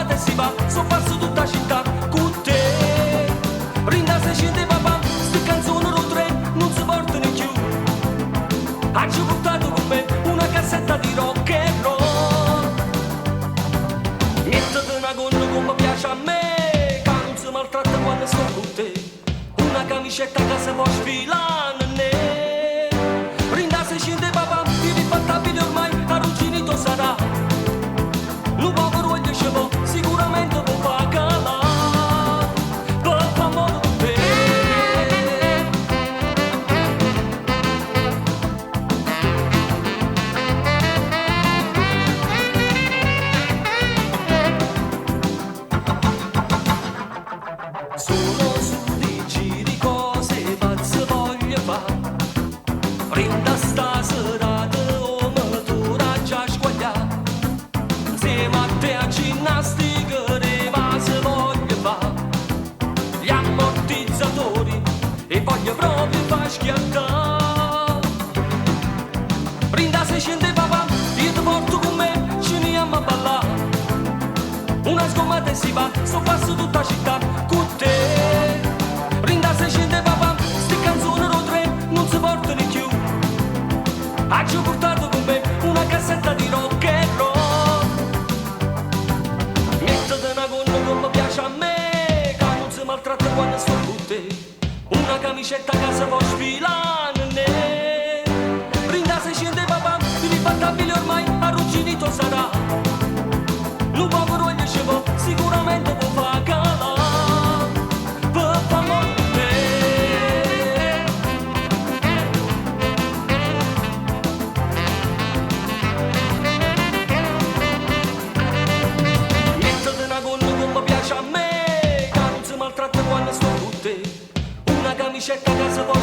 sgomata e si va, so passo tutta città con te. Rinda se scende papà, sti canzoni rotre non si portano più. Ho portato con me una cassetta di rock and roll. Mettete una gonna come piace a me, che non si maltratta quando sto con te. Una camicetta che si può sfilare ne. Rinda se scende papà, irribattabile ormai, arrugginito sarà. Un povero e dicevo, sicuramente può far calare. Per favore di te. Sono su dici di cose pazze voglio fare. Rinda sta serata o matura già squagliata. Insieme a te a ginnastica le vase voglio fare. Gli ammortizzatori e voglio proprio far schiattare. Rinda se scende papà, io ti porto con me, ce ne andiamo a ballare. Una sgommata e si va, sto passo tutta città con te. Rinda se scende papà, sti canzoni rotre non si portano più. Ho portato con me una cassetta di rock and roll. Mettete una gonna come piace a me, che non si maltratta quando sto con te. Una camicetta che si può sfilare ne. Rinda se scende papà, irribattabile ormai, arrugginito sarà. Un povero e dicevo, sicuramente può far calare. Per favore di te. Mettete una gonna come piace a me, che non si maltratta quando sto con te. Una camicetta che si può